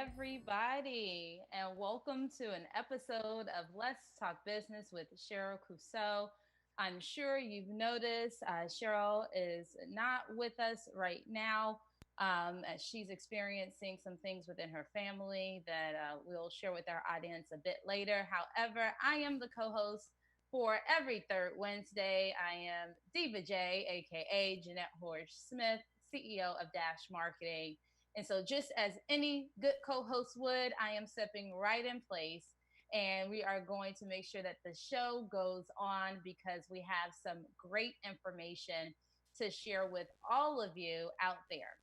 everybody, and welcome to an episode of Let's Talk Business with Cheryl Crusoe. I'm sure you've noticed Cheryl is not with us right now as she's experiencing some things within her family that we'll share with our audience a bit later. However, I am the co host for every third Wednesday. I am Diva J, aka Jeanette Horsch Smith, CEO of Dash Marketing. And so, just as any good co host would, I am stepping right in place. And we are going to make sure that the show goes on because we have some great information to share with all of you out there.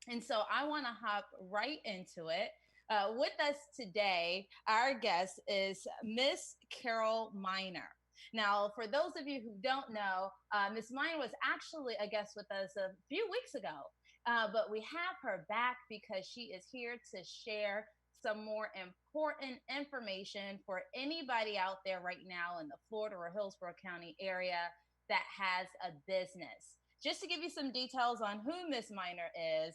And so, I want to hop right into it. With us today, our guest is Miss Carol Miner. Now, for those of you who don't know, Miss Miner was actually a guest with us a few weeks ago. But we have her back because she is here to share some more important information for anybody out there right now in the Florida or Hillsborough County area that has a business. Just to give you some details on who Miss Miner is,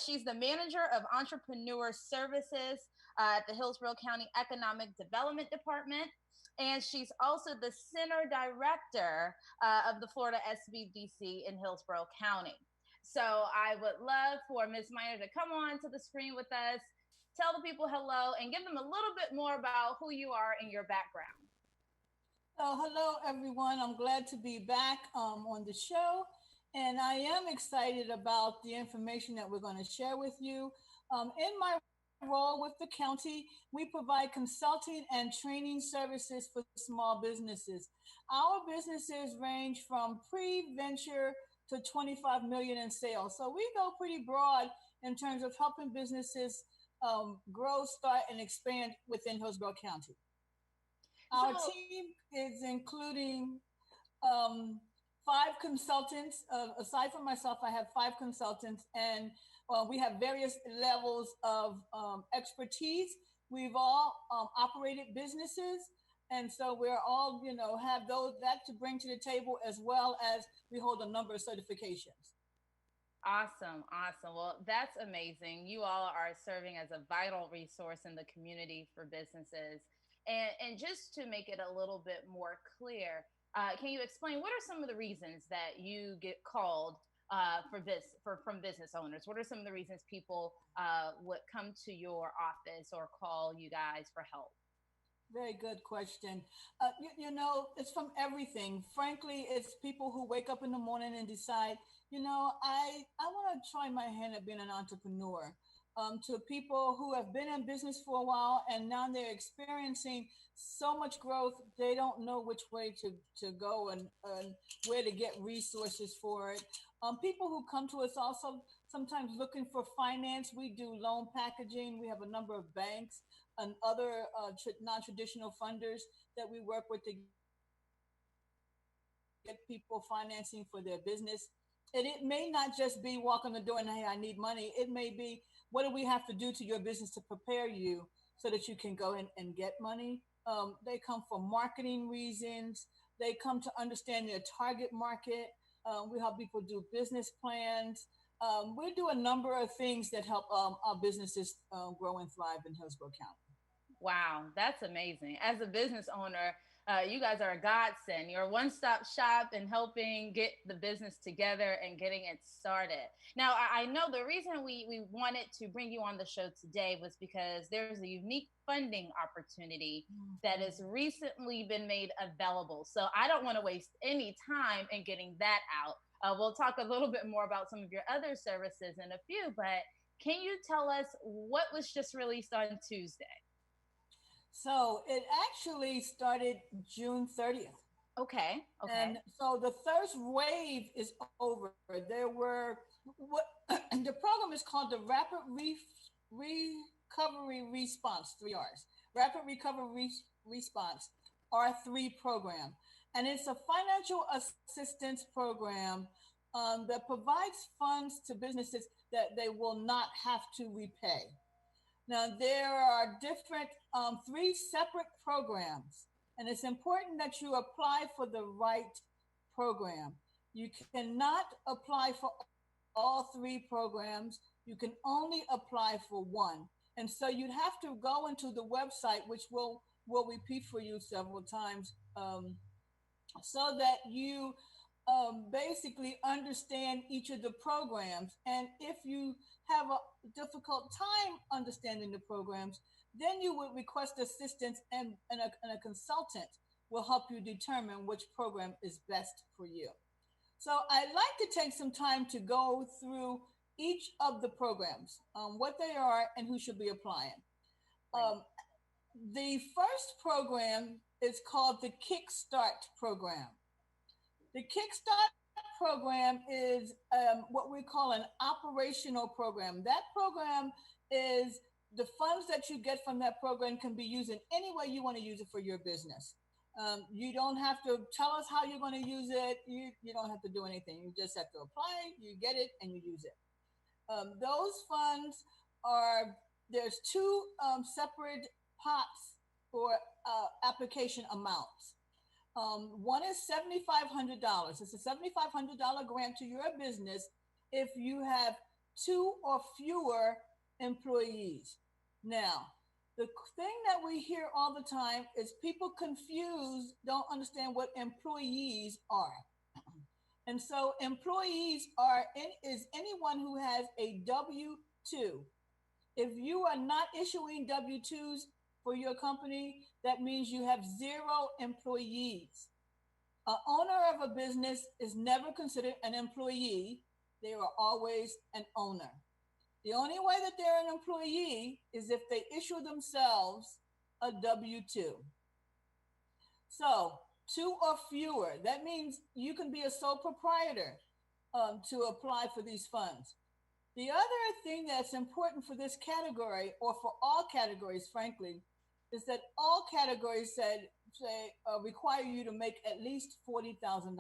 she's the manager of entrepreneur services at the Hillsborough County Economic Development Department. And she's also the center director of the Florida SBDC in Hillsborough County. So I would love for Ms. Miner to come on to the screen with us, tell the people hello, and give them a little bit more about who you are and your background. Hello, everyone. I'm glad to be back on the show. And I am excited about the information that we're going to share with you. In my role with the county, we provide consulting and training services for small businesses. Our businesses range from pre-venture to 25 million in sales. So we go pretty broad in terms of helping businesses grow, start, and expand within Hillsborough County. Our team is including 5 consultants. Aside from myself, I have 5 consultants, and we have various levels of expertise. We've all operated businesses. And so we're all, have that to bring to the table, as well as we hold a number of certifications. Awesome. Well, that's amazing. You all are serving as a vital resource in the community for businesses. And just to make it a little bit more clear, can you explain what are some of the reasons that you get called from business owners? What are some of the reasons people would come to your office or call you guys for help? Very good question. It's from everything. Frankly, it's people who wake up in the morning and decide, I want to try my hand at being an entrepreneur. To people who have been in business for a while and now they're experiencing so much growth, they don't know which way to go and where to get resources for it. People who come to us also sometimes looking for finance. We do loan packaging. We have a number of banks and other non-traditional funders that we work with to get people financing for their business. And it may not just be walk on the door and, hey, I need money. It may be, what do we have to do to your business to prepare you so that you can go in and get money? They come for marketing reasons. They come to understand their target market. We help people do business plans. We do a number of things that help our businesses grow and thrive in Hillsborough County. Wow, that's amazing. As a business owner, you guys are a godsend. You're a one-stop shop in helping get the business together and getting it started. Now, I know the reason we wanted to bring you on the show today was because there's a unique funding opportunity that has recently been made available. So I don't want to waste any time in getting that out. We'll talk a little bit more about some of your other services in a few, but can you tell us what was just released on Tuesday? So it actually started June 30th. Okay. And so the first wave is over. There were, the program is called the Rapid Recovery Response, 3 R's. Rapid Recovery Response, R3 program. And it's a financial assistance program that provides funds to businesses that they will not have to repay. Now, there are different 3 separate programs, and it's important that you apply for the right program. You cannot apply for all 3 programs. You can only apply for one. And so you'd have to go into the website, which will repeat for you several times, so that you basically understand each of the programs. And if you have a difficult time understanding the programs, then you would request assistance, and a consultant will help you determine which program is best for you. So I'd like to take some time to go through each of the programs, what they are, and who should be applying. Right. Um, the first program is called the Kickstart program. The Kickstart program is what we call an operational program. That program is the funds that you get from that program can be used in any way you want to use it for your business. You don't have to tell us how you're going to use it. You don't have to do anything. You just have to apply, you get it, and you use it. Those funds are, there's two separate pots for application amounts. One is $7,500. It's a $7,500 grant to your business if you have two or fewer employees. Now, the thing that we hear all the time is people confused, don't understand what employees are. And so employees is anyone who has a W-2. If you are not issuing W-2s for your company, that means you have zero employees. An owner of a business is never considered an employee. They are always an owner. The only way that they're an employee is if they issue themselves a W-2. So, two or fewer, that means you can be a sole proprietor to apply for these funds. The other thing that's important for this category, or for all categories, frankly, is that all categories require you to make at least $40,000.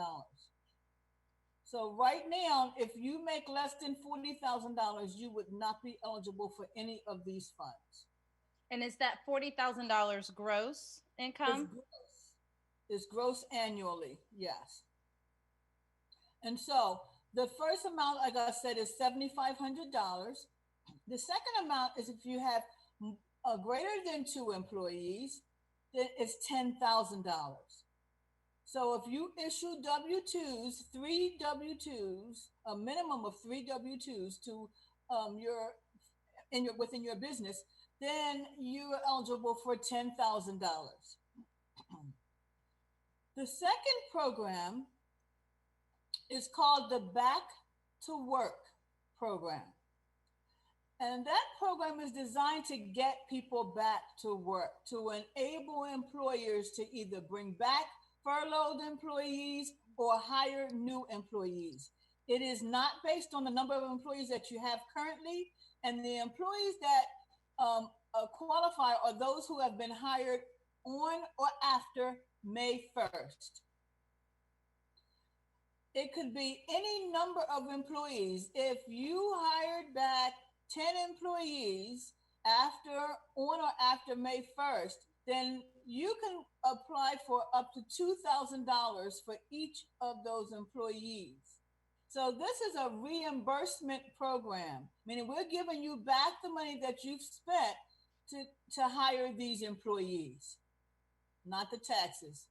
So right now, if you make less than $40,000, you would not be eligible for any of these funds. And is that $40,000 gross income? It's gross annually, yes. And so the first amount, like I said, is $7,500. The second amount is if you have greater than two employees, then it's $10,000. So if you issue W-2s, three W-2s, a minimum of three W-2s to within your business, then you are eligible for $10,000. The second program is called the Back to Work program. And that program is designed to get people back to work, to enable employers to either bring back furloughed employees or hire new employees. It is not based on the number of employees that you have currently, and the employees that qualify are those who have been hired on or after May 1st. It could be any number of employees. If you hired back 10 employees on or after May 1st, then you can apply for up to $2,000 for each of those employees. So this is a reimbursement program, meaning we're giving you back the money that you've spent to hire these employees, not the taxes,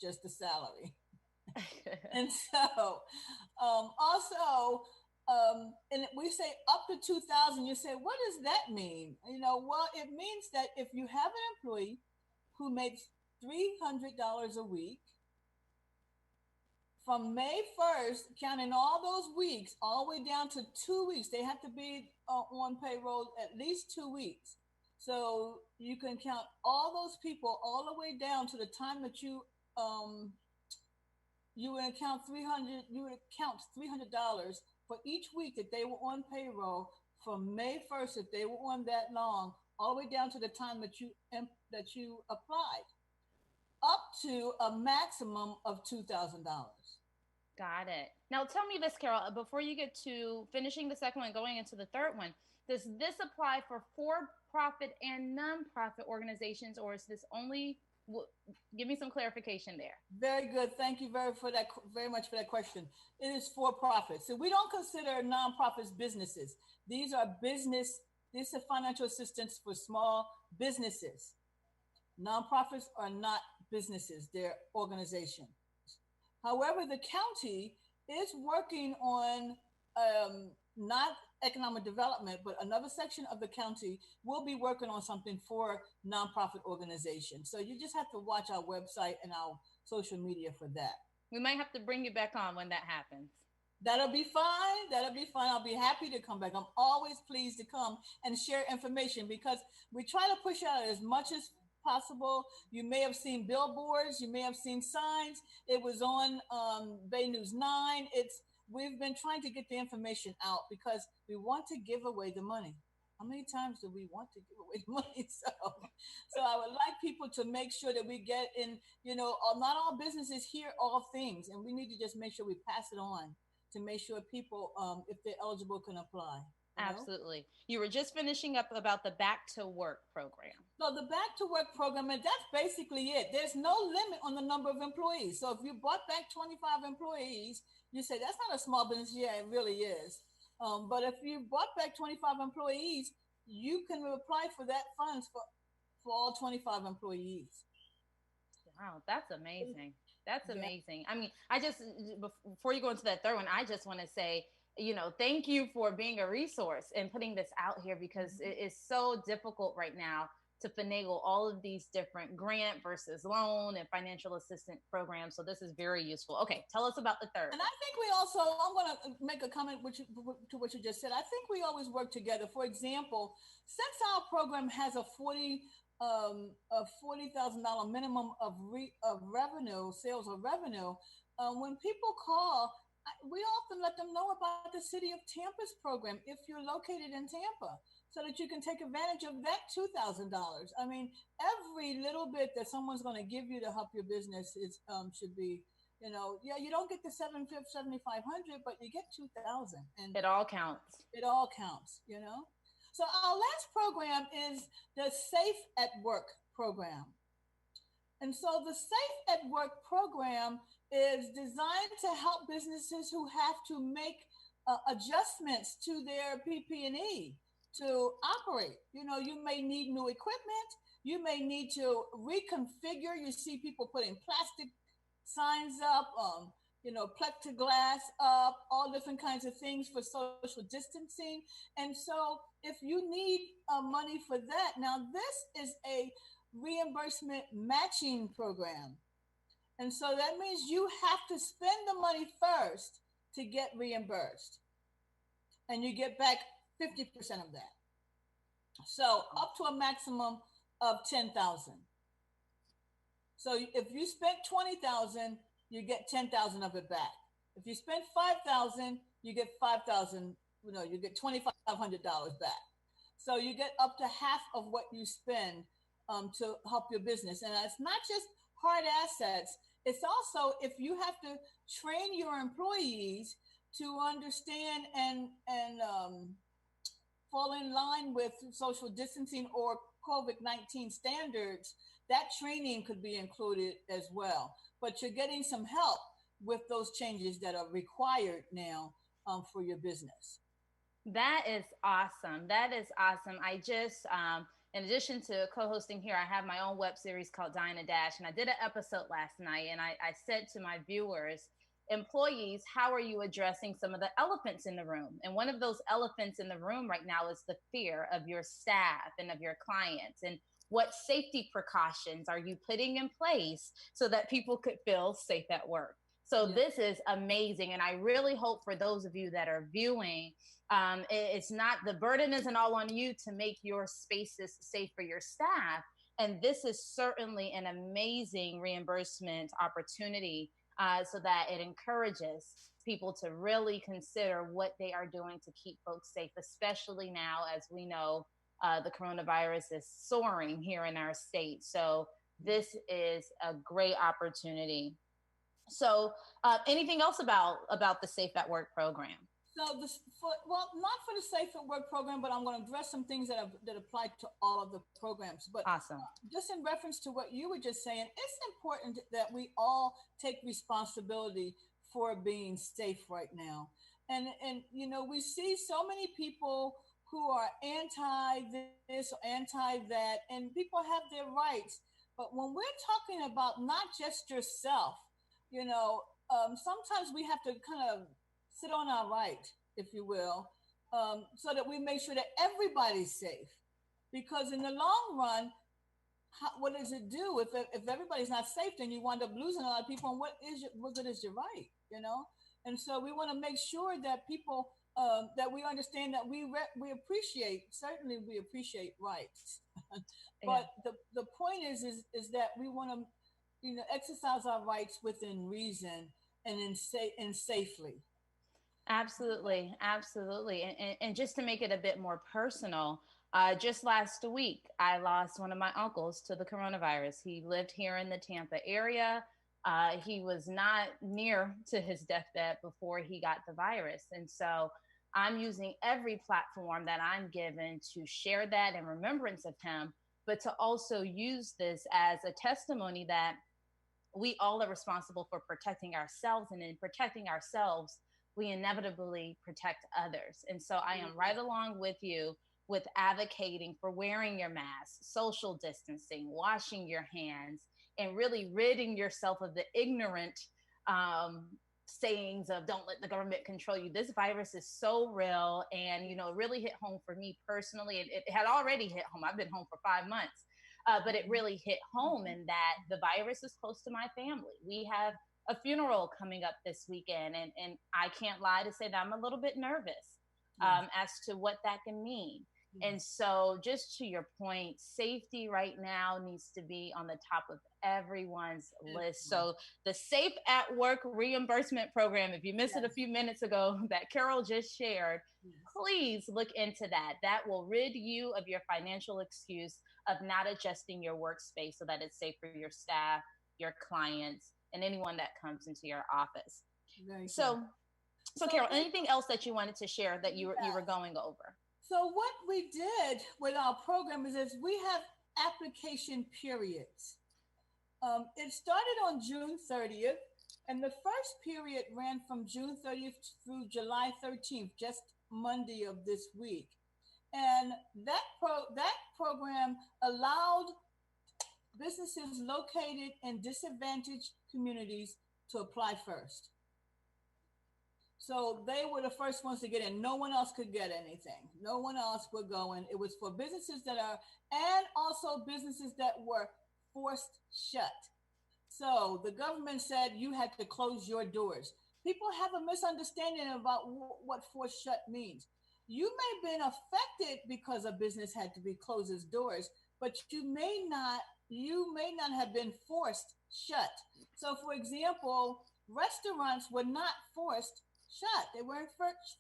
just the salary. And so also, and we say up to 2,000, you say, what does that mean? Well, it means that if you have an employee who makes $300 a week, from May 1st, counting all those weeks, all the way down to 2 weeks, they have to be on payroll at least 2 weeks. So you can count all those people all the way down to the time that you would count $300 for each week that they were on payroll from May 1st, if they were on that long, all the way down to the time that you applied, up to a maximum of $2,000. Got it. Now tell me this, Carol, before you get to finishing the second one and going into the third one, does this apply for for-profit and non-profit organizations, or is this only, give me some clarification there. Very good. Thank you very much for that question. It is for-profit. So we don't consider nonprofits businesses. These are business This is financial assistance for small businesses. Nonprofits are not businesses, they're organizations. However, the county is working on not economic development, but another section of the county will be working on something for nonprofit organizations. So you just have to watch our website and our social media for that. We might have to bring you back on when that happens. That'll be fine. That'll be fine. I'll be happy to come back. I'm always pleased to come and share information because we try to push out as much as possible. You may have seen billboards. You may have seen signs. It was on Bay News 9. We've been trying to get the information out because we want to give away the money. How many times do we want to give away money? So I would like people to make sure that we get in, not all businesses hear all things, and we need to just make sure we pass it on to make sure people, if they're eligible, can apply. Absolutely. You were just finishing up about the Back to Work program. So the Back to Work program, and that's basically it. There's no limit on the number of employees. So if you brought back 25 employees, you say that's not a small business. Yeah, it really is. But if you brought back 25 employees, you can apply for that funds for all 25 employees. Wow, that's amazing. That's amazing. I mean, I just, before you go into that third one, I just want to say, thank you for being a resource and putting this out here because it is so difficult right now to finagle all of these different grant versus loan and financial assistance programs. So this is very useful. Okay, tell us about the third. And I think we also, I'm going to make a comment to what you just said. I think we always work together. For example, since our program has a $40,000 minimum of revenue, sales or revenue, when people call, we often let them know about the City of Tampa's program if you're located in Tampa, so that you can take advantage of that $2,000. I mean, every little bit that someone's going to give you to help your business should be, you don't get the 7,500, but you get 2,000, and it all counts. It all counts, So our last program is the Safe at Work program. And so the Safe at Work program is designed to help businesses who have to make adjustments to their PP&E to operate. You may need new equipment. You may need to reconfigure. You see people putting plastic signs up, plexiglass up, all different kinds of things for social distancing. And so if you need money for that, now this is a reimbursement matching program. And so that means you have to spend the money first to get reimbursed. And you get back 50% of that. So up to a maximum of 10,000. So if you spent 20,000, you get 10,000 of it back. If you spend 5,000, you get 5,000, you get $2,500 back. So you get up to half of what you spend to help your business. And it's not just hard assets. It's also if you have to train your employees to understand and fall in line with social distancing or COVID-19 standards, that training could be included as well. But you're getting some help with those changes that are required now for your business. That is awesome. That is awesome. I just, in addition to co-hosting here, I have my own web series called Dine and Dash. And I did an episode last night and I said to my viewers, employees, how are you addressing some of the elephants in the room? And one of those elephants in the room right now is the fear of your staff and of your clients. And what safety precautions are you putting in place so that people could feel safe at work? So This is amazing. And I really hope for those of you that are viewing, it's not, the burden isn't all on you to make your spaces safe for your staff. And this is certainly an amazing reimbursement opportunity so that it encourages people to really consider what they are doing to keep folks safe, especially now, as we know, the coronavirus is soaring here in our state. So this is a great opportunity. So anything else about the Safe at Work program? So not for the Safe at Work program, but I'm going to address some things that apply to all of the programs. But awesome. Just in reference to what you were just saying, it's important that we all take responsibility for being safe right now. And we see so many people who are anti this or anti that, and people have their rights. But when we're talking about not just yourself, you know, sometimes we have to kind of sit on our right, if you will, so that we make sure that everybody's safe. Because in the long run, what does it do if everybody's not safe? Then you wind up losing a lot of people. And what good is your right? You know. And so we want to make sure that people that we understand that we appreciate, certainly we appreciate rights, Yeah. but the point is that we want to exercise our rights within reason and and safely. Absolutely, absolutely. And just to make it a bit more personal, just last week, I lost one of my uncles to the coronavirus. He lived here in the Tampa area. He was not near to his deathbed before he got the virus. And so I'm using every platform that I'm given to share that in remembrance of him, but to also use this as a testimony that we all are responsible for protecting ourselves, and in protecting ourselves we inevitably protect others. And so I am right along with you with advocating for wearing your mask, social distancing, washing your hands, and really ridding yourself of the ignorant um, sayings of don't let the government control you. This virus is so real, and it really hit home for me personally. It had already hit home. I've been home for 5 months, but it really hit home in that the virus is close to my family. We have a funeral coming up this weekend, and I can't lie to say that I'm a little bit nervous Yes. as to what that can mean. And Yes. so, just to your point, safety right now needs to be on the top of everyone's list. Everyone. So, the Safe at Work reimbursement program, if you missed it a Yes. few minutes ago, that Carol just shared, Yes. please look into that. That will rid you of your financial excuse of not adjusting your workspace so that it's safe for your staff, your clients, and anyone that comes into your office. Very good. So So Carol, anything else that you wanted to share that you were yes. going over? So what we did with our program is we have application periods. It started on June 30th, and the first period ran from June 30th through July 13th, just Monday of this week. And that program allowed businesses located in disadvantaged communities to apply first. So they were the first ones to get in. No one else could get anything. No one else would go in. It was for businesses that are, and also businesses that were forced shut. So the government said you had to close your doors. People have a misunderstanding about what forced shut means. You may have been affected because a business had to be closed its doors, but you may not have been forced shut. So for example, restaurants were not forced shut. They weren't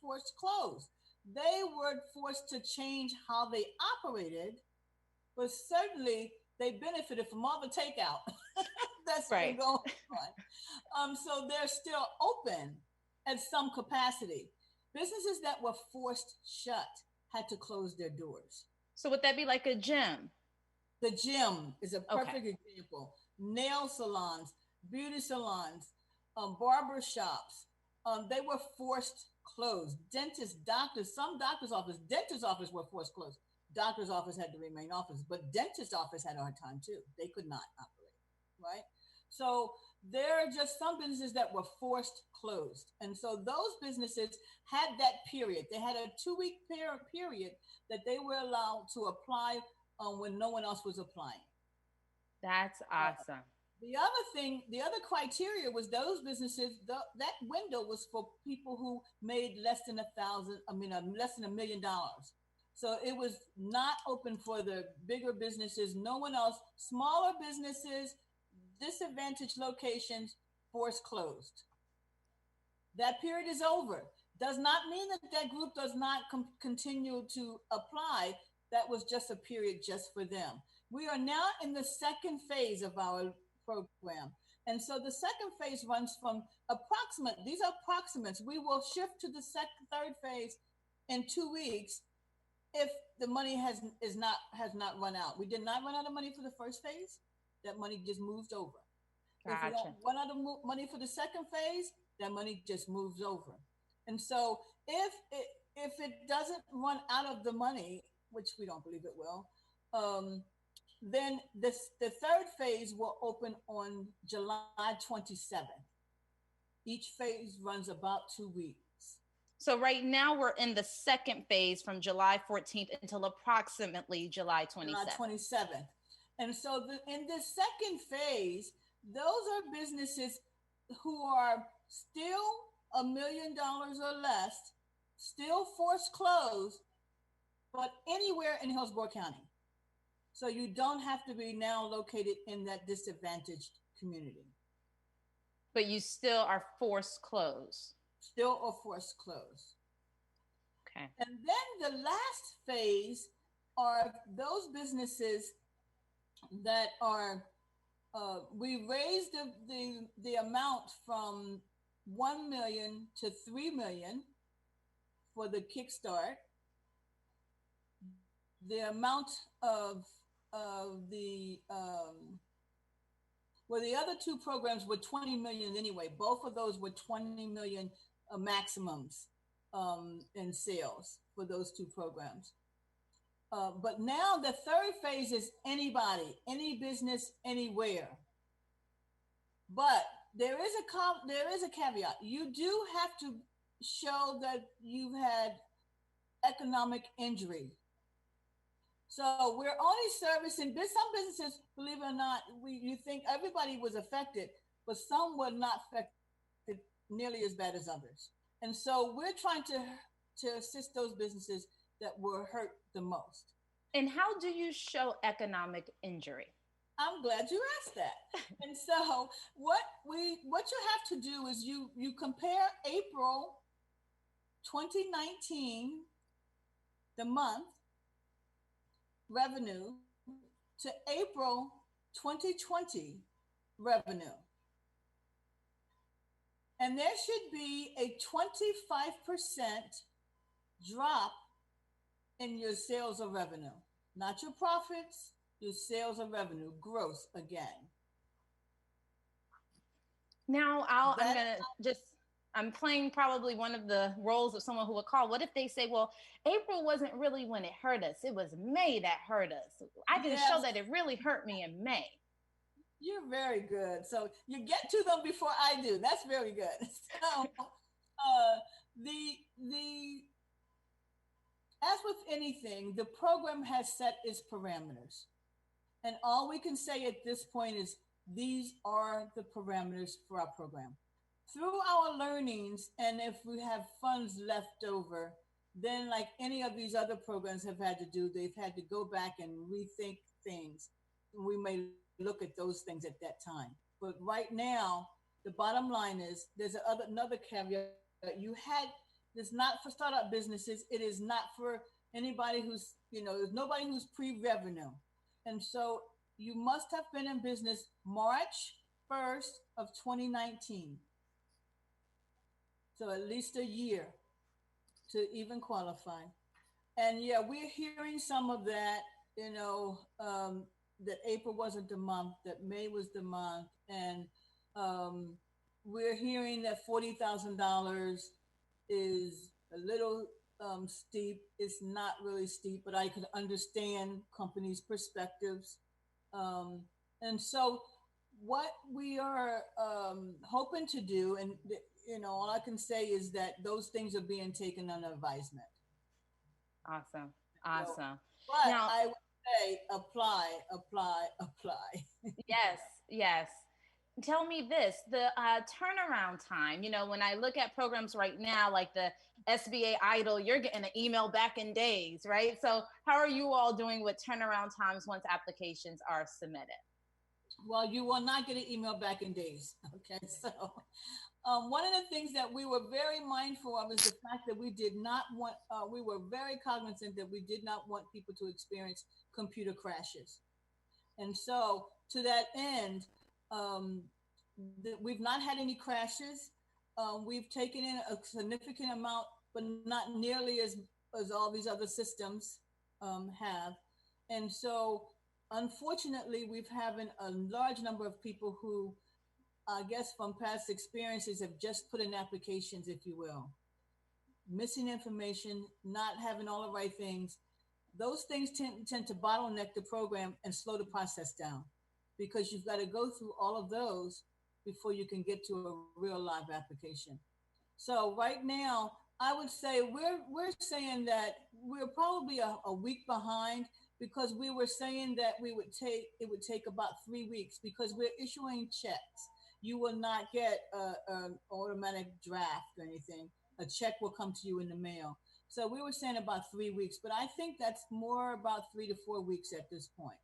forced closed. They were forced to change how they operated, but certainly they benefited from all the takeout that's been Right. going on. So they're still open at some capacity. Businesses that were forced shut had to close their doors. So would that be like a gym? The gym is a Okay. perfect example. Nail salons, beauty salons, barber shops, they were forced closed. Dentists, doctors, some doctor's office, dentist's office were forced closed. Doctor's office had to remain office, but dentist's office had a hard time too. They could not operate, right? So there are just some businesses that were forced closed. And so those businesses had that period. They had a 2 week period that they were allowed to apply when no one else was applying. That's awesome. The other criteria was those businesses. That window was for people who made less than less than $1 million. So it was not open for the bigger businesses. No one else. Smaller businesses, disadvantaged locations, forced closed. That period is over. Does not mean that that group does not continue to apply. That was just a period just for them. We are now in the second phase of our program. And so the second phase runs from these are approximates. We will shift to the third phase in 2 weeks if the money has not run out. We did not run out of money for the first phase. That money just moved over. If we don't Gotcha. run out of money for the second phase, that money just moves over. And so if if it doesn't run out of the money, which we don't believe it will, um, then the third phase will open on July 27th. Each phase runs about 2 weeks. So right now we're in the second phase from July 14th until approximately July July 27th. 27th. And so in this second phase, those are businesses who are still $1 million or less, still forced closed, but anywhere in Hillsborough County. So you don't have to be now located in that disadvantaged community. But you still are forced closed. Still or forced closed. Okay. And then the last phase are those businesses that are we raised the amount from 1 million to 3 million for the kickstart. The amount of the other two programs were 20 million anyway. Both of those were 20 million maximums in sales for those two programs. But now the third phase is anybody, any business, anywhere. But there is a caveat. You do have to show that you've had economic injury. So we're only servicing some businesses, believe it or not, you think everybody was affected, but some were not affected nearly as bad as others. And so we're trying to assist those businesses that were hurt the most. And how do you show economic injury? I'm glad you asked that. And so what you have to do is you compare April 2019, the month revenue, to April 2020 revenue. And there should be a 25% drop in your sales or revenue, not your profits, your sales or revenue, gross again. Now I'm playing probably one of the roles of someone who would call. What if they say, well, April wasn't really when it hurt us. It was May that hurt us. I can show that it really hurt me in May. You're very good. So you get to them before I do. That's very good. So as with anything, the program has set its parameters. And all we can say at this point is these are the parameters for our program. Through our learnings, and if we have funds left over, then like any of these other programs have had to do, they've had to go back and rethink things. We may look at those things at that time. But right now, the bottom line is there's another caveat. It's not for startup businesses. It is not for anybody who's, there's nobody who's pre-revenue. And so you must have been in business March 1st of 2019. So at least a year to even qualify. And yeah, we're hearing some of that, that April wasn't the month, that May was the month. And we're hearing that $40,000 is a little steep. It's not really steep, but I could understand companies' perspectives. And so what we are hoping to do, and all I can say is that those things are being taken under advisement. Awesome. But now, I would say apply. Yes. Tell me this, the turnaround time, when I look at programs right now, like the SBA Idol, you're getting an email back in days, right? So how are you all doing with turnaround times once applications are submitted? Well, you will not get an email back in days. Okay. So one of the things that we were very mindful of is the fact that we did not want, we were very cognizant that we did not want people to experience computer crashes. And so to that end, we've not had any crashes. We've taken in a significant amount, but not nearly as all these other systems have. And so unfortunately, we've having a large number of people who, I guess from past experiences, have just put in applications, if you will. missing information, not having all the right things, those things tend to bottleneck the program and slow the process down because you've got to go through all of those before you can get to a real live application. So right now, I would say we're saying that we're probably a week behind because we were saying that it would take about 3 weeks because we're issuing checks. You will not get an automatic draft or anything. A check will come to you in the mail. So we were saying about 3 weeks, but I think that's more about 3 to 4 weeks at this point.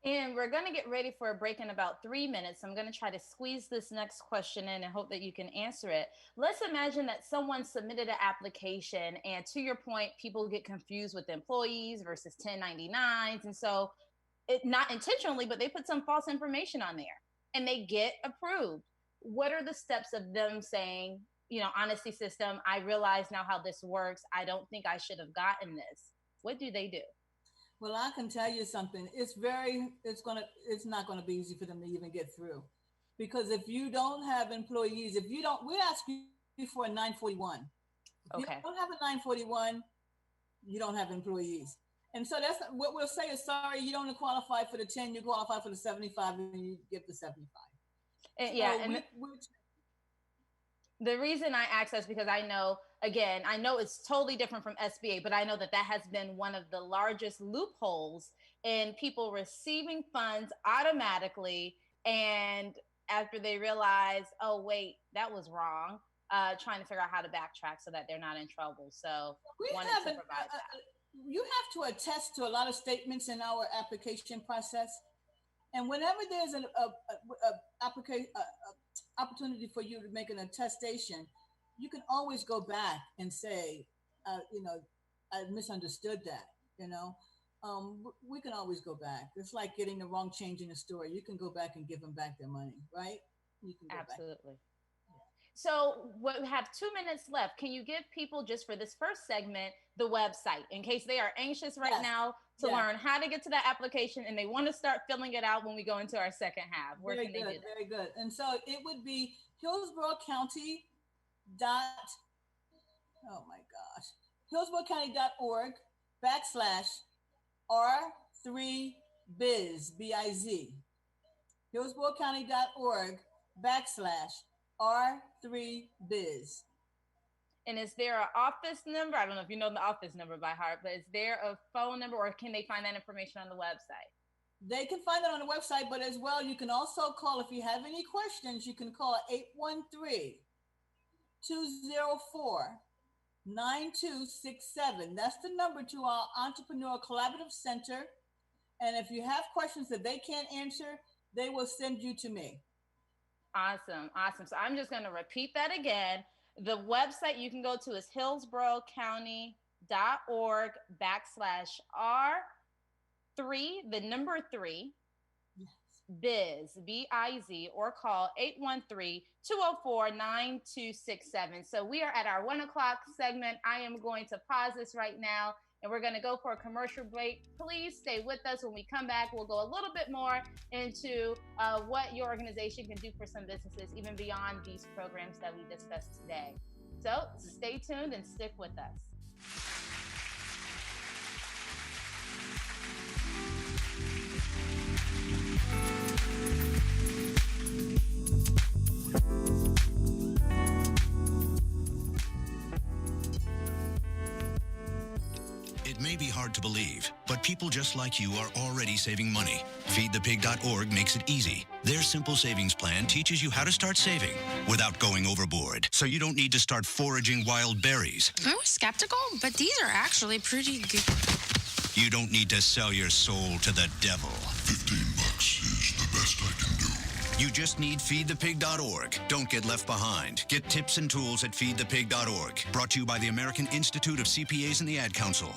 And we're going to get ready for a break in about 3 minutes. I'm going to try to squeeze this next question in and hope that you can answer it. Let's imagine that someone submitted an application, and to your point, people get confused with employees versus 1099s. And so, not intentionally, but they put some false information on there and they get approved. What are the steps of them saying, honesty system, I realize now how this works. I don't think I should have gotten this. What do they do? Well, I can tell you something. It's not gonna be easy for them to even get through, because if you don't have employees, we ask you for a 941. If you don't have a 941, you don't have employees, and so that's what we'll say is sorry, you don't qualify for the 10, you qualify for the 75, and you get the 75. The reason I ask is because I know it's totally different from SBA, but I know that has been one of the largest loopholes in people receiving funds automatically. And after they realize, oh, wait, that was wrong, trying to figure out how to backtrack so that they're not in trouble. So wanted to provide that. You have to attest to a lot of statements in our application process. And whenever there's an opportunity for you to make an attestation, you can always go back and say, I misunderstood that. We can always go back. It's like getting the wrong change in a store. You can go back and give them back their money, right? You can go Absolutely. Back. So we have 2 minutes left. Can you give people, just for this first segment, the website in case they are anxious right now to learn how to get to that application and they want to start filling it out when we go into our second half? Where can they do that? Very good. And so it would be Hillsborough County Hillsboroughcounty.org /R3biz, B-I-Z. Hillsboroughcounty.org /R3biz. And is there an office number? I don't know if you know the office number by heart, but is there a phone number, or can they find that information on the website? They can find it on the website, but as well, you can also call, if you have any questions, you can call 813-204-9267. That's the number to our Entrepreneur Collaborative Center. And if you have questions that they can't answer, they will send you to me. Awesome. So I'm just going to repeat that again. The website you can go to is hillsboroughcounty.org /R3, the number 3, biz, B-I-Z, or call 813-204-9267. So we are at our 1 o'clock segment. I am going to pause this right now, and we're going to go for a commercial break. Please stay with us. When we come back, we'll go a little bit more into what your organization can do for some businesses, even beyond these programs that we discussed today. So stay tuned and stick with us. It may be hard to believe, but people just like you are already saving money. FeedThePig.org makes it easy. Their simple savings plan teaches you how to start saving without going overboard, so you don't need to start foraging wild berries. I was skeptical, but these are actually pretty good. You don't need to sell your soul to the devil. $15 is the best I can do. You just need FeedThePig.org. Don't get left behind. Get tips and tools at FeedThePig.org. Brought to you by the American Institute of CPAs and the Ad Council.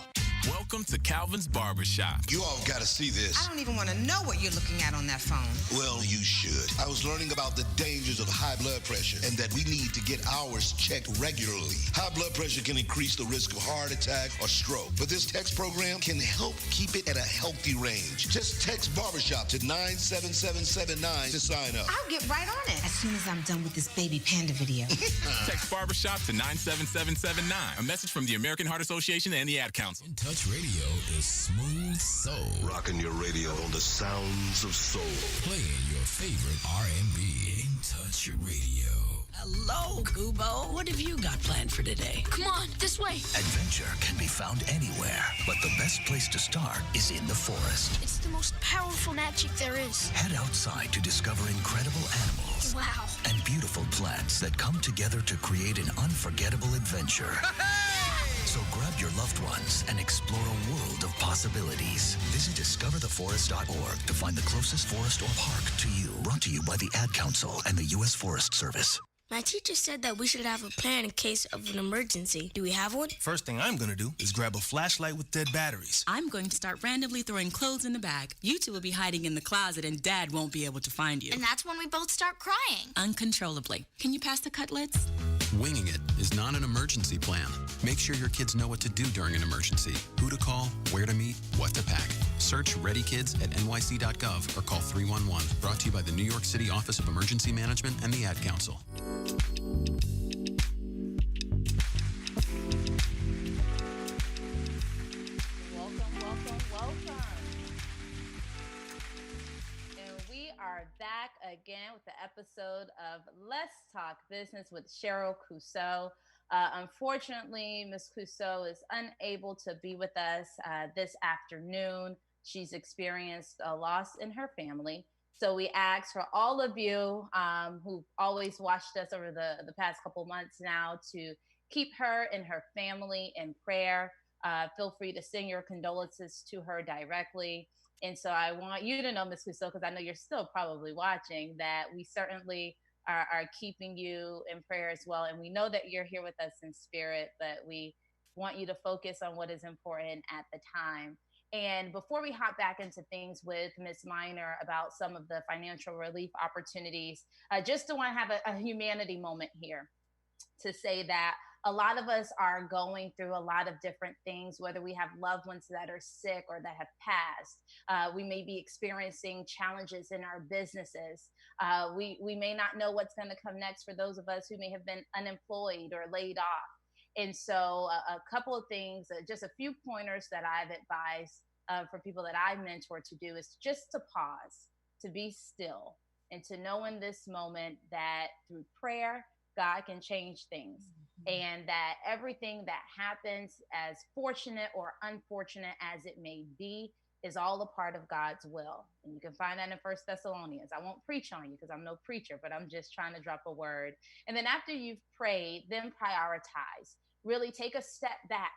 Welcome to Calvin's Barbershop. You all got to see this. I don't even want to know what you're looking at on that phone. Well, you should. I was learning about the dangers of high blood pressure and that we need to get ours checked regularly. High blood pressure can increase the risk of heart attack or stroke, but this text program can help keep it at a healthy range. Just text Barbershop to 97779 to sign up. I'll get right on it as soon as I'm done with this baby panda video. Text Barbershop to 97779. A message from the American Heart Association and the Ad Council. In Touch Radio is smooth soul. Rocking your radio on the sounds of soul. Playing your favorite R&B. In Touch Radio. Hello, Kubo. What have you got planned for today? Come on, this way. Adventure can be found anywhere, but the best place to start is in the forest. It's the most powerful magic there is. Head outside to discover incredible animals. Wow. And beautiful plants that come together to create an unforgettable adventure. So grab your loved ones and explore a world of possibilities. Visit discovertheforest.org to find the closest forest or park to you. Brought to you by the Ad Council and the U.S. Forest Service. My teacher said that we should have a plan in case of an emergency. Do we have one? First thing I'm going to do is grab a flashlight with dead batteries. I'm going to start randomly throwing clothes in the bag. You two will be hiding in the closet and Dad won't be able to find you. And that's when we both start crying. Uncontrollably. Can you pass the cutlets? Winging it is not an emergency plan. Make sure your kids know what to do during an emergency, who to call, where to meet, what to pack. Search Ready Kids at nyc.gov or call 311. Brought to you by the New York City Office of Emergency Management and the Ad Council. Welcome. And we are back again with the episode of Let's Talk Business with Cheryl Clouseau. Unfortunately, Ms. Clouseau is unable to be with us this afternoon. She's experienced a loss in her family. So we ask for all of you who've always watched us over the past couple months now to keep her and her family in prayer. Feel free to send your condolences to her directly. And so I want you to know, Ms. Clouseau, because I know you're still probably watching, that we certainly are keeping you in prayer as well. And we know that you're here with us in spirit, but we want you to focus on what is important at the time. And before we hop back into things with Ms. Miner about some of the financial relief opportunities, just to want to have a humanity moment here to say that a lot of us are going through a lot of different things, whether we have loved ones that are sick or that have passed. We may be experiencing challenges in our businesses. We may not know what's going to come next for those of us who may have been unemployed or laid off. And so a couple of things, just a few pointers that I've advised for people that I mentor to do is just to pause, to be still, and to know in this moment that through prayer, God can change things. And that everything that happens, as fortunate or unfortunate as it may be, is all a part of God's will. And you can find that in 1 Thessalonians. I won't preach on you because I'm no preacher, but I'm just trying to drop a word. And then after you've prayed, then prioritize. Really take a step back.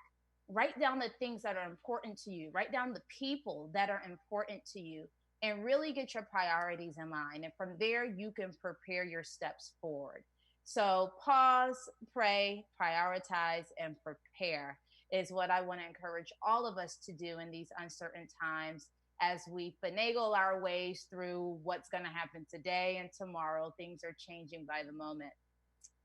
Write down the things that are important to you. Write down the people that are important to you. And really get your priorities in line. And from there, you can prepare your steps forward. So pause, pray, prioritize, and prepare is what I want to encourage all of us to do in these uncertain times as we finagle our ways through what's going to happen today and tomorrow. Things are changing by the moment.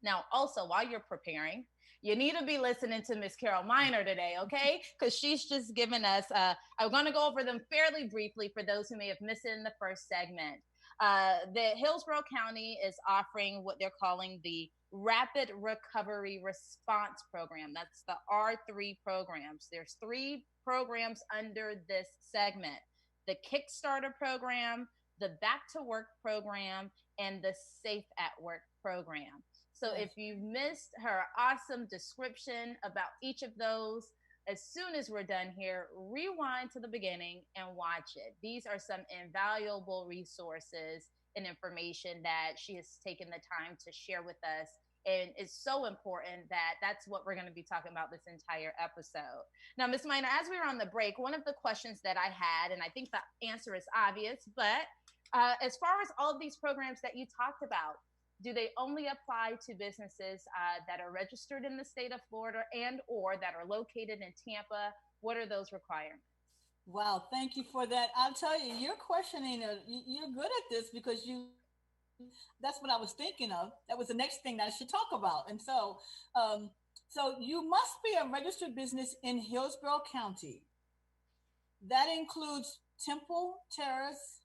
Now, also, while you're preparing, you need to be listening to Miss Carol Miner today, okay? Because she's just given us, I'm going to go over them fairly briefly for those who may have missed it in the first segment. The Hillsborough County is offering what they're calling the Rapid Recovery Response Program. That's the R3 programs. There's 3 programs under this segment: the Kickstarter program, the Back to Work program, and the Safe at Work program. So if you missed her awesome description about each of those, as soon as we're done here, rewind to the beginning and watch it. These are some invaluable resources and information that she has taken the time to share with us. And it's so important that that's what we're going to be talking about this entire episode. Now, Ms. Miner, as we were on the break, one of the questions that I had, and I think the answer is obvious, but as far as all of these programs that you talked about, do they only apply to businesses that are registered in the state of Florida and or that are located in Tampa, What are those requirements? Wow, thank you for that. I'll tell you, you're questioning, you're good at this because that's what I was thinking of. That was the next thing that I should talk about. And so you must be a registered business in Hillsborough County. That includes Temple Terrace,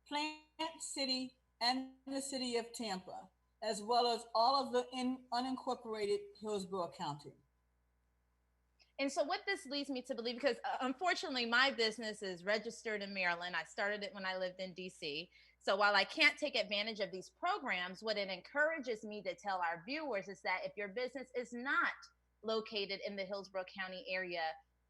Plant City, and the city of Tampa, as well as all of the unincorporated Hillsborough County. And so what this leads me to believe, because unfortunately my business is registered in Maryland. I started it when I lived in DC. So while I can't take advantage of these programs, what it encourages me to tell our viewers is that if your business is not located in the Hillsborough County area,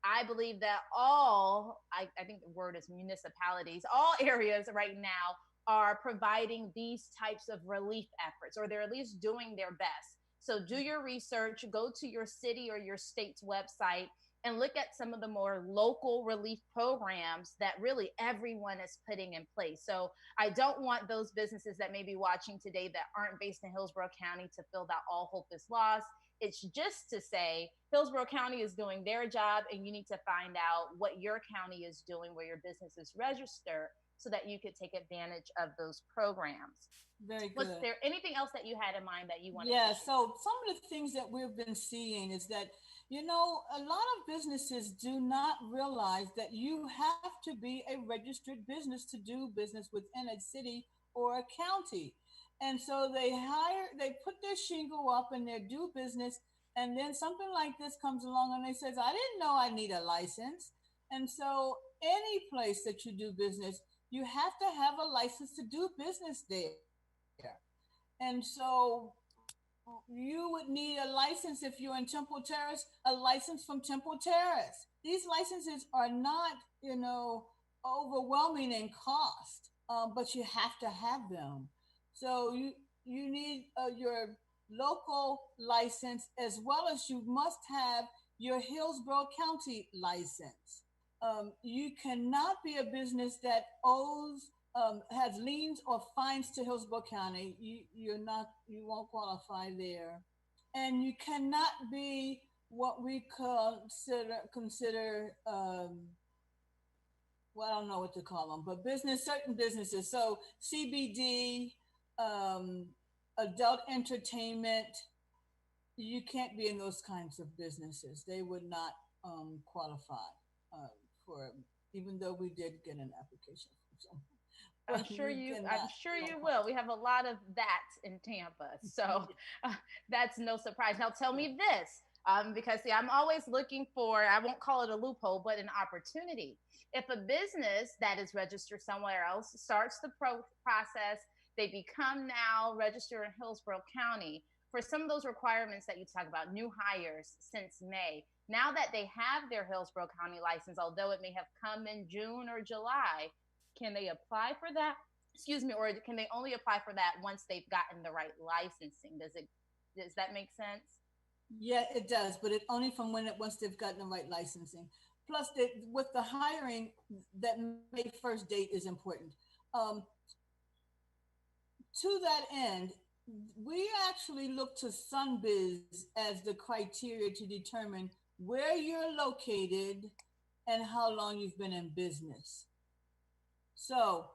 I believe that I think the word is municipalities, all areas right now are providing these types of relief efforts, or they're at least doing their best. So do your research, go to your city or your state's website and look at some of the more local relief programs that really everyone is putting in place. So I don't want those businesses that may be watching today that aren't based in Hillsborough County to feel that all hope is lost. It's just to say Hillsborough County is doing their job, and you need to find out what your county is doing, where your business is registered, so that you could take advantage of those programs. Very good. Was there anything else that you had in mind that you wanted to share? So some of the things that we've been seeing is that, a lot of businesses do not realize that you have to be a registered business to do business within a city or a county. And so they put their shingle up and they do business. And then something like this comes along and they says, I didn't know I need a license. And so any place that you do business, you have to have a license to do business there. And so you would need a license if you're in Temple Terrace, a license from Temple Terrace. These licenses are not, overwhelming in cost, but you have to have them. So you need your local license, as well as you must have your Hillsborough County license. You cannot be a business that has liens or fines to Hillsborough County. You won't qualify there. And you cannot be what we consider I don't know what to call them, but certain businesses. So CBD, adult entertainment, you can't be in those kinds of businesses. They would not qualify for, even though we did get an application from someone. I'm sure you will. We have a lot of that in Tampa, so that's no surprise. Now tell me this, because I'm always looking for, I won't call it a loophole, but an opportunity. If a business that is registered somewhere else starts the process, they become now registered in Hillsborough County, for some of those requirements that you talk about, new hires since May, now that they have their Hillsborough County license, although it may have come in June or July, can they apply for that? Or can they only apply for that once they've gotten the right licensing? Does that make sense? Yeah, it does, but it only from once they've gotten the right licensing. Plus, with the hiring, that May 1st date is important. To that end, we actually look to SunBiz as the criteria to determine where you're located and how long you've been in business. So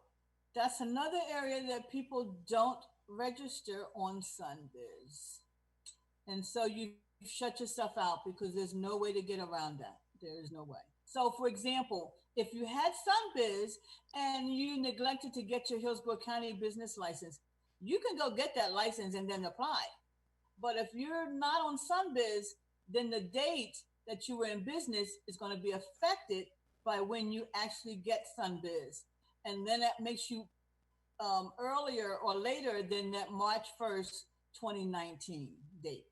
that's another area that people don't register on SunBiz. And so you shut yourself out because there's no way to get around that. There is no way. So for example, if you had SunBiz and you neglected to get your Hillsborough County business license, you can go get that license and then apply. But if you're not on SunBiz, then the date that you were in business is going to be affected by when you actually get SunBiz. And then that makes you earlier or later than that March 1st, 2019 date.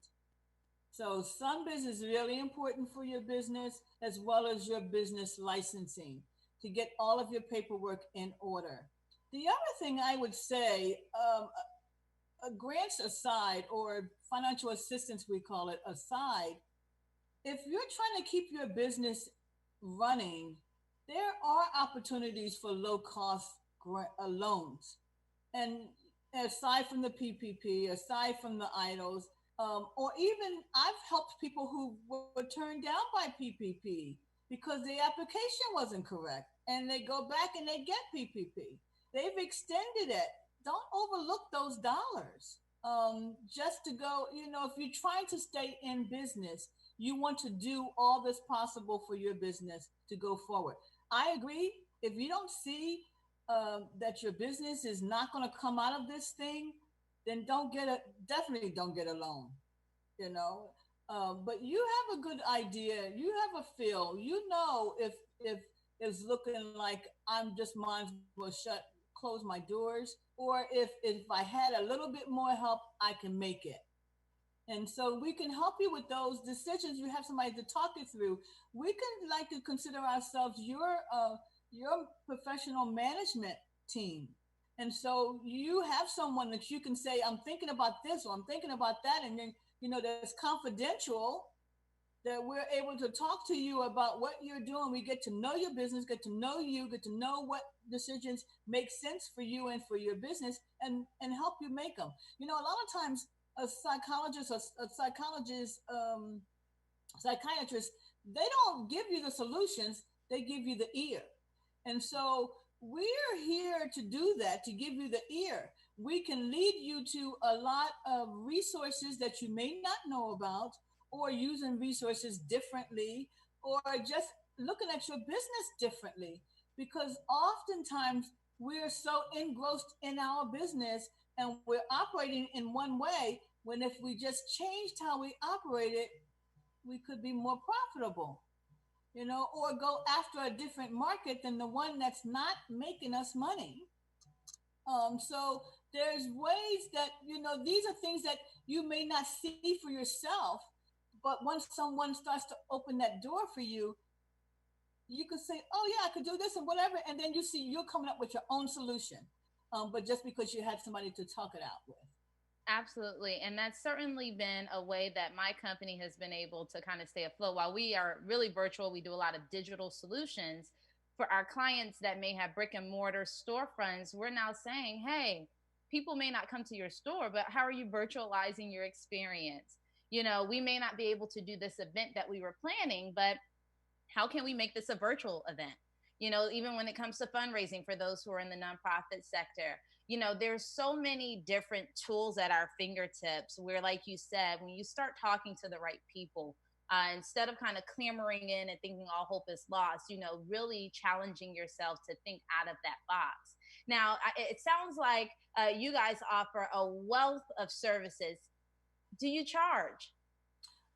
So SunBiz is really important for your business, as well as your business licensing, to get all of your paperwork in order. The other thing I would say, grants aside, or financial assistance, we call it, aside, if you're trying to keep your business running, there are opportunities for low-cost loans. And aside from the PPP, aside from the EIDLs, or even I've helped people who were turned down by PPP. because the application wasn't correct, and they go back and they get PPP. They've extended it. Don't overlook those dollars. Just to go, if you're trying to stay in business, you want to do all that's possible for your business to go forward. I agree. If you don't see that your business is not going to come out of this thing, then definitely don't get a loan. You know, but you have a good idea. You have a feel. If it's looking like I'm just might as well close my doors, or if I had a little bit more help, I can make it. And so we can help you with those decisions. You have somebody to talk it through. We can like to consider ourselves your professional management team. And so you have someone that you can say, I'm thinking about this or I'm thinking about that. And then, that's confidential, that we're able to talk to you about what you're doing. We get to know your business, get to know you, get to know what decisions make sense for you and for your business, and help you make them. A lot of times a psychologist, psychiatrist, they don't give you the solutions, they give you the ear. And so we're here to do that, to give you the ear. We can lead you to a lot of resources that you may not know about, or using resources differently, or just looking at your business differently. Because oftentimes we're so engrossed in our business and we're operating in one way, when if we just changed how we operate it, we could be more profitable, or go after a different market than the one that's not making us money. So there's ways that, these are things that you may not see for yourself, but once someone starts to open that door for you, you can say, oh yeah, I could do this and whatever. And then you see you're coming up with your own solution. But just because you had somebody to talk it out with. Absolutely. And that's certainly been a way that my company has been able to kind of stay afloat. While we are really virtual, we do a lot of digital solutions for our clients that may have brick and mortar storefronts. We're now saying, hey, people may not come to your store, but how are you virtualizing your experience? We may not be able to do this event that we were planning, but how can we make this a virtual event? Even when it comes to fundraising for those who are in the nonprofit sector, there's so many different tools at our fingertips where, like you said, when you start talking to the right people, instead of kind of clamoring in and thinking all hope is lost, really challenging yourself to think out of that box. Now, it sounds like you guys offer a wealth of services. Do you charge?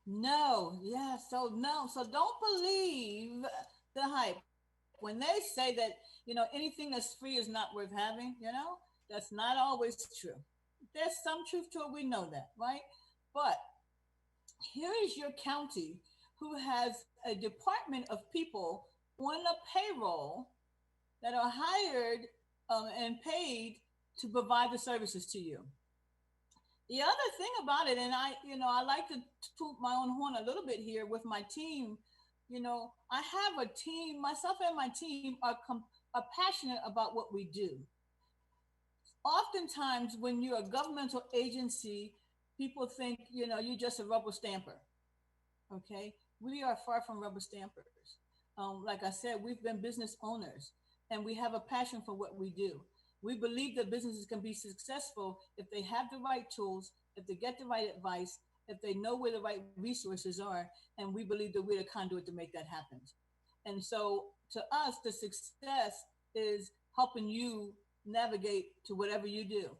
No. Yeah. So no. So don't believe the hype. When they say that, anything that's free is not worth having, that's not always true. There's some truth to it. We know that, right? But here is your county who has a department of people on a payroll that are hired and paid to provide the services to you. The other thing about it, and I like to toot my own horn a little bit here with my team. I have a team, myself and my team are passionate about what we do. Oftentimes when you're a governmental agency, people think, you're just a rubber stamper. Okay. We are far from rubber stampers. Like I said, we've been business owners and we have a passion for what we do. We believe that businesses can be successful if they have the right tools, if they get the right advice, if they know where the right resources are, and we believe that we're the conduit to make that happen. And so to us, the success is helping you navigate to whatever you do.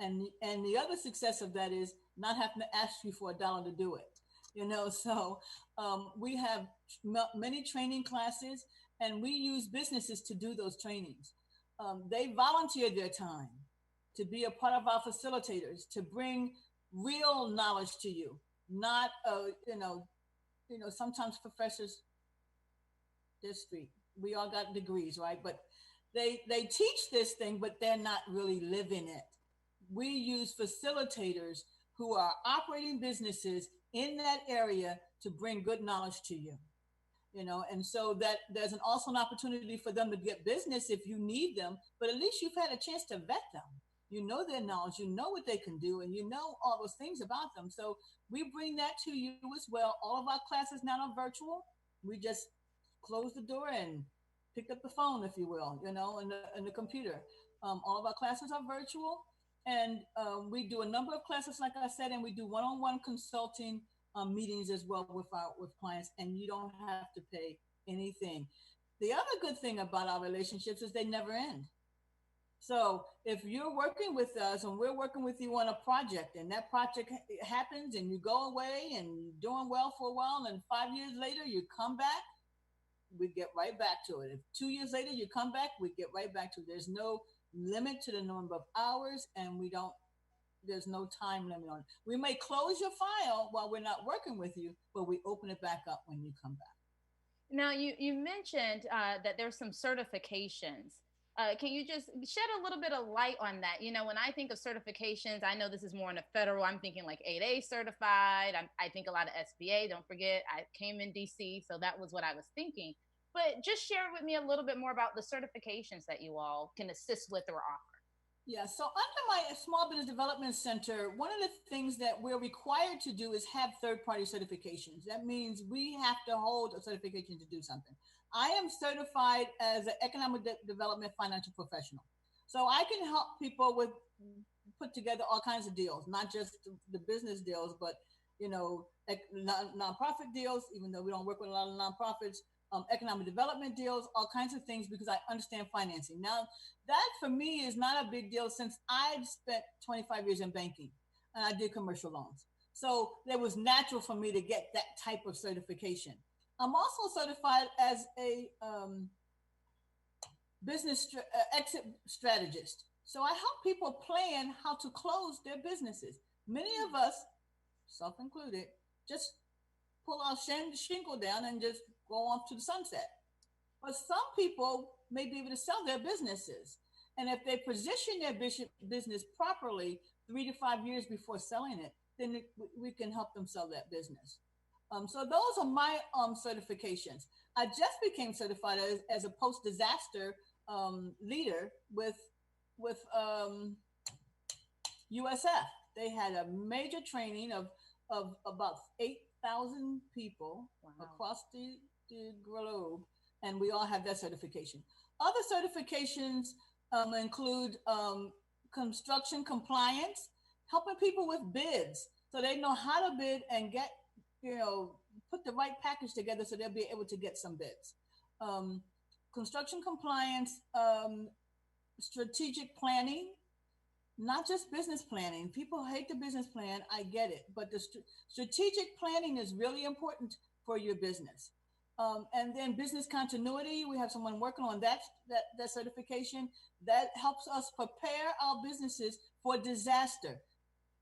And the other success of that is not having to ask you for $1 to do it. So we have many training classes, and we use businesses to do those trainings. They volunteer their time to be a part of our facilitators, to bring real knowledge to you, not sometimes professors, they're street. We all got degrees, right? But they teach this thing, but they're not really living it. We use facilitators who are operating businesses in that area to bring good knowledge to you. And so that there's also an opportunity for them to get business if you need them, but at least you've had a chance to vet them. You know their knowledge, you know what they can do, and you know all those things about them. So we bring that to you as well. All of our classes now are virtual. We just closed the door and picked up the phone, if you will, and the computer. All of our classes are virtual, and we do a number of classes, like I said, and we do one-on-one consulting meetings as well with clients, and you don't have to pay anything. The other good thing about our relationships is they never end. So if you're working with us and we're working with you on a project, and that project happens and you go away and you're doing well for a while, and 5 years later you come back, we get right back to it. If 2 years later you come back, we get right back to it. There's no limit to the number of hours, and there's no time limit on it. We may close your file while we're not working with you, but we open it back up when you come back. Now, you mentioned that there's some certifications. Can you just shed a little bit of light on that? When I think of certifications, I know this is more in the federal. I'm thinking like 8A certified. I think a lot of SBA. Don't forget, I came in DC, so that was what I was thinking. But just share with me a little bit more about the certifications that you all can assist with or offer. Yeah, so under my Small Business Development Center, one of the things that we're required to do is have third-party certifications. That means we have to hold a certification to do something. I am certified as an economic development financial professional. So I can help people put together all kinds of deals, not just the business deals, but nonprofit deals, even though we don't work with a lot of nonprofits, economic development deals, all kinds of things, because I understand financing. Now, that for me is not a big deal since I've spent 25 years in banking and I did commercial loans. So it was natural for me to get that type of certification. I'm also certified as a business exit strategist. So I help people plan how to close their businesses. Many of us, self-included, just pull our shingle down and just go off to the sunset. But some people may be able to sell their businesses. And if they position their business properly 3 to 5 years before selling it, then we can help them sell that business. So those are my certifications. I just became certified as a post-disaster leader with USF. They had a major training of about 8,000 people across the globe, and we all have that certification. Other certifications include construction compliance, helping people with bids so they know how to bid and get, put the right package together so they'll be able to get some bids. Construction compliance, strategic planning, not just business planning. People hate the business plan. I get it. But the strategic planning is really important for your business. And then business continuity, we have someone working on that certification that helps us prepare our businesses for disaster.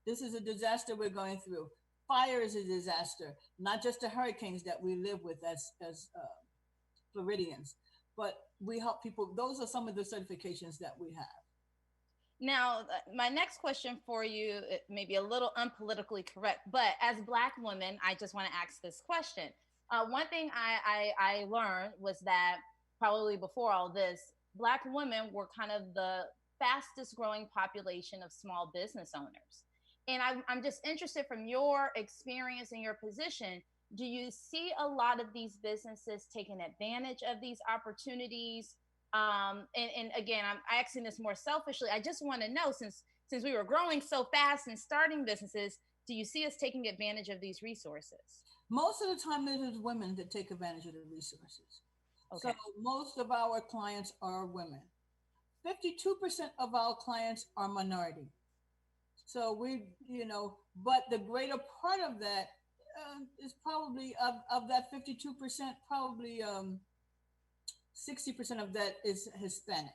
This is a disaster we're going through. Fire is a disaster, not just the hurricanes that we live with as Floridians, but we help people. Those are some of the certifications that we have. Now, my next question for you, it may be a little unpolitically correct, but as Black women, I just want to ask this question. One thing I learned was that probably before all this, Black women were kind of the fastest growing population of small business owners. And I'm just interested from your experience and your position, do you see a lot of these businesses taking advantage of these opportunities? And again, I'm asking this more selfishly. I just want to know, since we were growing so fast and starting businesses, do you see us taking advantage of these resources? Most of the time, it is women that take advantage of the resources. Okay. So most of our clients are women. 52% of our clients are minority. So but the greater part of that is probably of that 52%, probably 60% of that is Hispanic.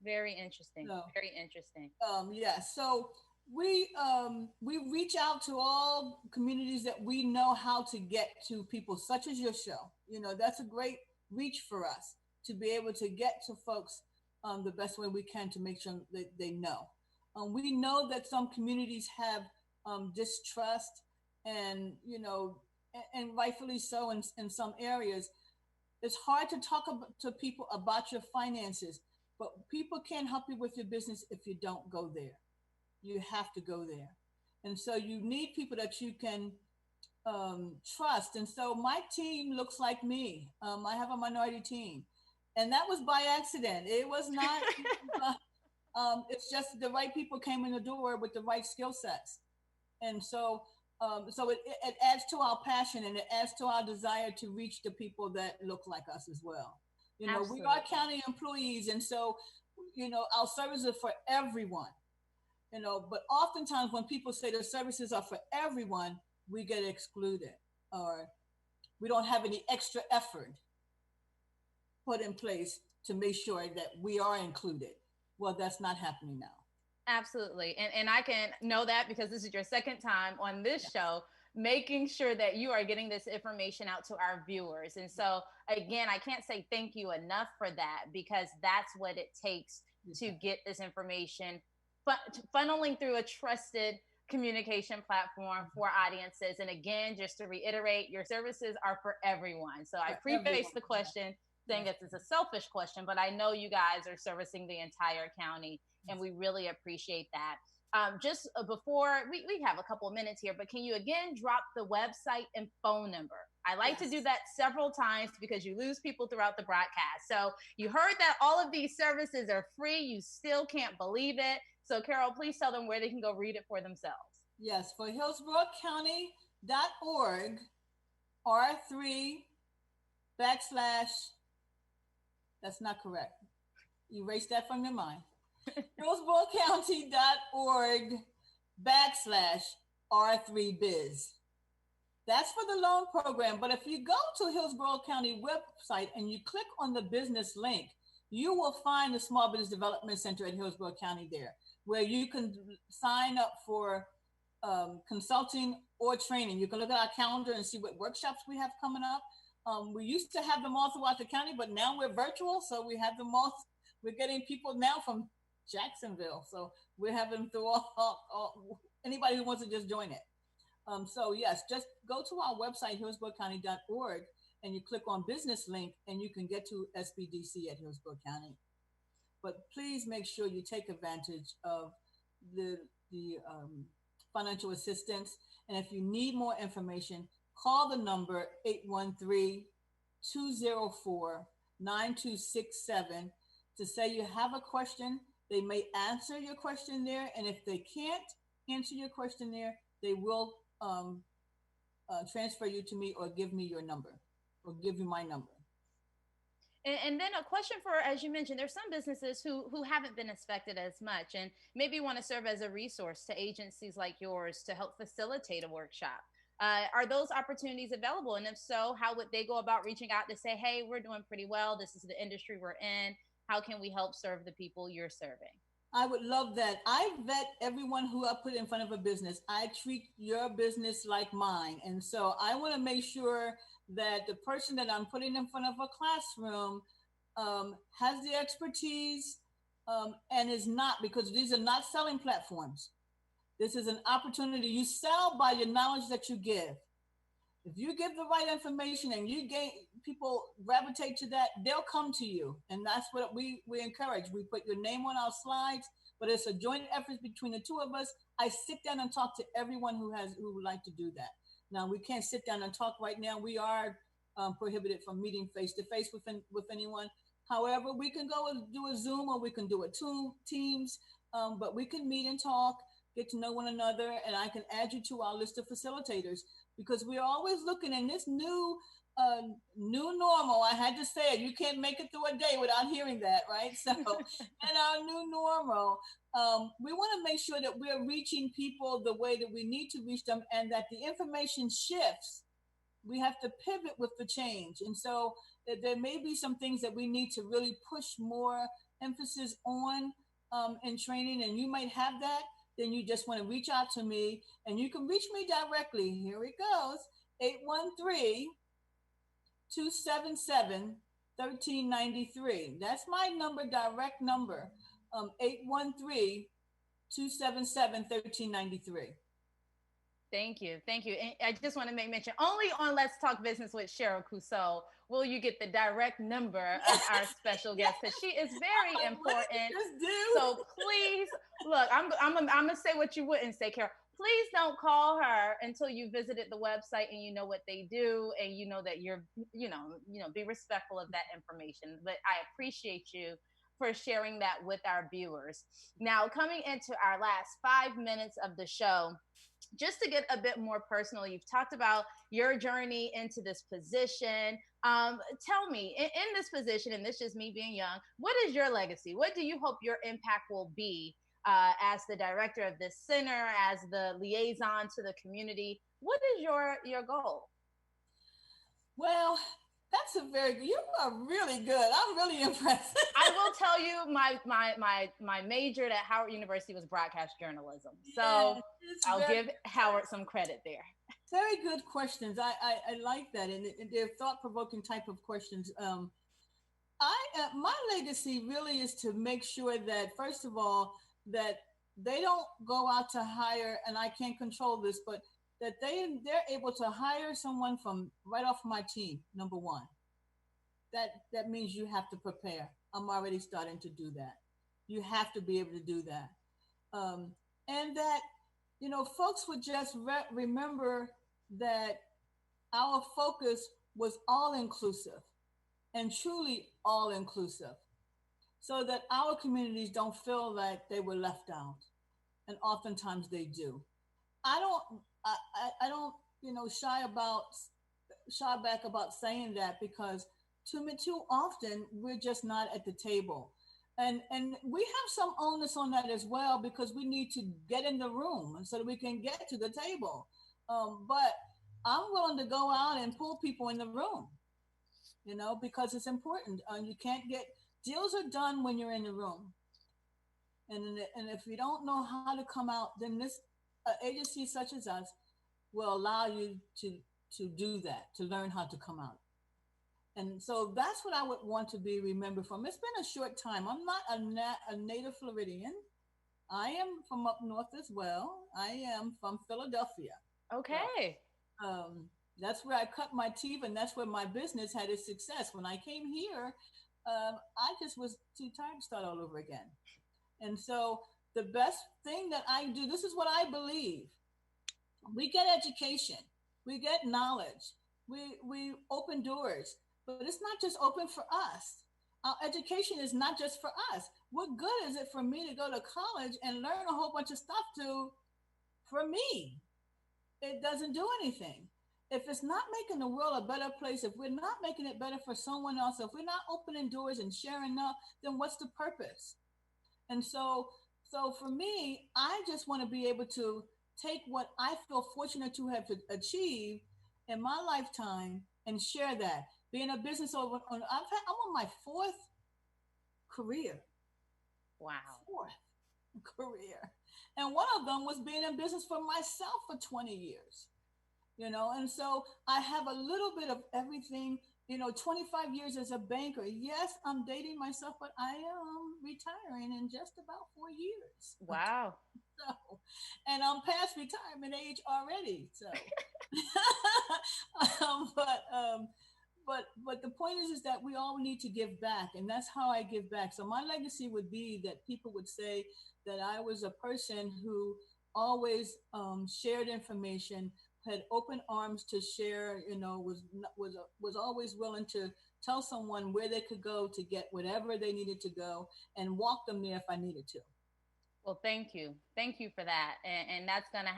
Very interesting. Very interesting. Yeah. So we reach out to all communities that we know how to get to people, such as your show. That's a great reach for us to be able to get to folks the best way we can to make sure that they know. We know that some communities have distrust, and rightfully so in some areas. It's hard to talk to people about your finances, but people can't help you with your business if you don't go there. You have to go there. And so you need people that you can trust. And so my team looks like me. I have a minority team, and that was by accident. It was not. It's just the right people came in the door with the right skill sets, and so it adds to our passion, and it adds to our desire to reach the people that look like us as well. You know, Absolutely. we are county employees, and so our services are for everyone. But oftentimes when people say the services are for everyone, we get excluded, or we don't have any extra effort put in place to make sure that we are included. Well, that's not happening now. Absolutely. And I can know that because this is your second time on this show, making sure that you are getting this information out to our viewers. And so, again, I can't say thank you enough for that, because that's what it takes to get this information funneling through a trusted communication platform for audiences. And again, just to reiterate, your services are for everyone. So I preface the question saying that it's a selfish question, but I know you guys are servicing the entire county, and we really appreciate that. Just before we have a couple of minutes here, but can you again drop the website and phone number? I like to do that several times because you lose people throughout the broadcast. So you heard that all of these services are free. You still can't believe it. So Carol, please tell them where they can go read it for themselves. Yes, for hillsboroughcounty.org, R3 / that's not correct. Erase that from your mind. hillsboroughcounty.org / R3biz. That's for the loan program. But if you go to Hillsborough County website and you click on the business link, you will find the Small Business Development Center at Hillsborough County there, where you can sign up for consulting or training. You can look at our calendar and see what workshops we have coming up. We used to have them all throughout the county, but now we're virtual. So we have them all. We're getting people now from Jacksonville. So we're having through all anybody who wants to just join it. So yes, just go to our website, hillsboroughcounty.org, and you click on business link, and you can get to SBDC at Hillsborough County. But please make sure you take advantage of the financial assistance. And if you need more information, call the number 813-204-9267 to say you have a question. They may answer your question there. And if they can't answer your question there, they will transfer you to me or give me your number or give you my number. And then a question for, as you mentioned, there's some businesses who haven't been affected as much and maybe want to serve as a resource to agencies like yours to help facilitate a workshop. Are those opportunities available? And if so, how would they go about reaching out to say, hey, we're doing pretty well. This is the industry we're in. How can we help serve the people you're serving? I would love that. I vet everyone who I put in front of a business. I treat your business like mine. And so I want to make sure that the person that I'm putting in front of a classroom has the expertise and is not, because these are not selling platforms. This is an opportunity. You sell by your knowledge that you give. If you give the right information and you gain, people gravitate to that, they'll come to you. And that's what we encourage. We put your name on our slides, but it's a joint effort between the two of us. I sit down and talk to everyone who would like to do that. Now, we can't sit down and talk right now. We are prohibited from meeting face-to-face with anyone. However, we can go and do a Zoom or we can do a Teams, but we can meet and talk, get to know one another, and I can add you to our list of facilitators, because we're always looking in this new normal. I had to say it. You can't make it through a day without hearing that, right? So in our new normal, we want to make sure that we're reaching people the way that we need to reach them, and that the information shifts. We have to pivot with the change. And so there may be some things that we need to really push more emphasis on in training, and you might have that. Then you just want to reach out to me, and you can reach me directly. Here it goes, 813-277-1393. That's my number, direct number, 813-277-1393. Thank you. And I just want to make mention, only on Let's Talk Business with Cheryl Cusseau will you get the direct number of our special guest, because she is very important. So please, look, I'm gonna say what you wouldn't say, Carol. please don't call her until you visited the website and you know what they do, and you know that you're, be respectful of that information. But I appreciate you for sharing that with our viewers. Now, coming into our last 5 minutes of the show, just to get a bit more personal, you've talked about your journey into this position. Tell me, in this position, and this is just me being young, what is your legacy? What do you hope your impact will be as the director of this center, as the liaison to the community? What is your goal? Well, that's a very good. You are really good. I'm really impressed. I will tell you, my major at Howard University was broadcast journalism. So yes, I'll give Howard some credit there. Very good questions. I like that, and they're thought-provoking type of questions. My legacy really is to make sure that, first of all, that they don't go out to hire, and I can't control this, but that they're able to hire someone from right off my team. Number one, that means you have to prepare. I'm already starting to do that. You have to be able to do that, and that folks would just remember that our focus was all inclusive, and truly all inclusive, so that our communities don't feel like they were left out, and oftentimes they do. I don't shy back about saying that, because too often we're just not at the table, and we have some onus on that as well, because we need to get in the room so that we can get to the table. But I'm willing to go out and pull people in the room, because it's important. You can't get deals are done when you're in the room, and if you don't know how to come out, then this agency such as us will allow you to do that, to learn how to come out. And so that's what I would want to be remembered from. It's been a short time. I'm not a native Floridian. I am from up north as well. I am from Philadelphia. Okay. That's where I cut my teeth, and that's where my business had its success. When I came here, I just was too tired to start all over again. And so the best thing that I do, this is what I believe. We get education, we get knowledge, we open doors, but it's not just open for us. Our education is not just for us. What good is it for me to go to college and learn a whole bunch of stuff for me? It doesn't do anything. If it's not making the world a better place, if we're not making it better for someone else, if we're not opening doors and sharing up, then what's the purpose? And so for me, I just want to be able to take what I feel fortunate to have achieved in my lifetime and share that. Being a business owner, I'm on my fourth career. Wow. Fourth career. And one of them was being in business for myself for 20 years. And so I have a little bit of everything, 25 years as a banker. Yes, I'm dating myself, but I am retiring in just about 4 years. Wow. So, and I'm past retirement age already. So, but the point is that we all need to give back, and that's how I give back. So my legacy would be that people would say that I was a person who always shared information, had open arms to share, was always willing to tell someone where they could go to get whatever they needed to go, and walk them there if I needed to. Well, thank you for that, and that's gonna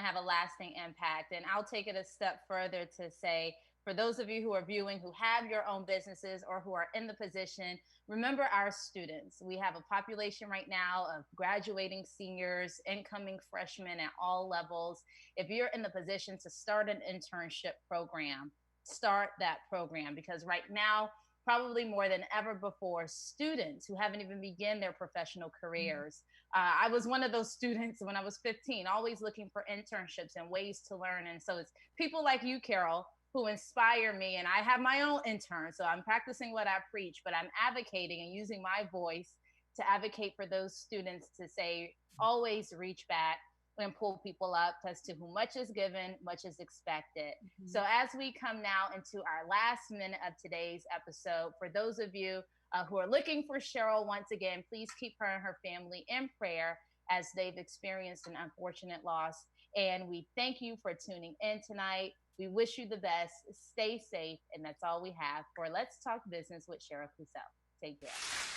have a lasting impact. And I'll take it a step further to say, for those of you who are viewing who have your own businesses or who are in the position, remember our students. We have a population right now of graduating seniors, incoming freshmen at all levels. If you're in the position to start an internship program, start that program, because right now, probably more than ever before, students who haven't even begun their professional careers. I was one of those students when I was 15, always looking for internships and ways to learn. And so it's people like you, Carol, who inspire me. And I have my own intern, so I'm practicing what I preach, but I'm advocating and using my voice to advocate for those students to say, always reach back and pull people up, as to whom much is given, much is expected. Mm-hmm. So as we come now into our last minute of today's episode, for those of you who are looking for Cheryl, once again, please keep her and her family in prayer as they've experienced an unfortunate loss. And we thank you for tuning in tonight. We wish you the best. Stay safe. And that's all we have for Let's Talk Business with Cheryl Clouseau. Take care.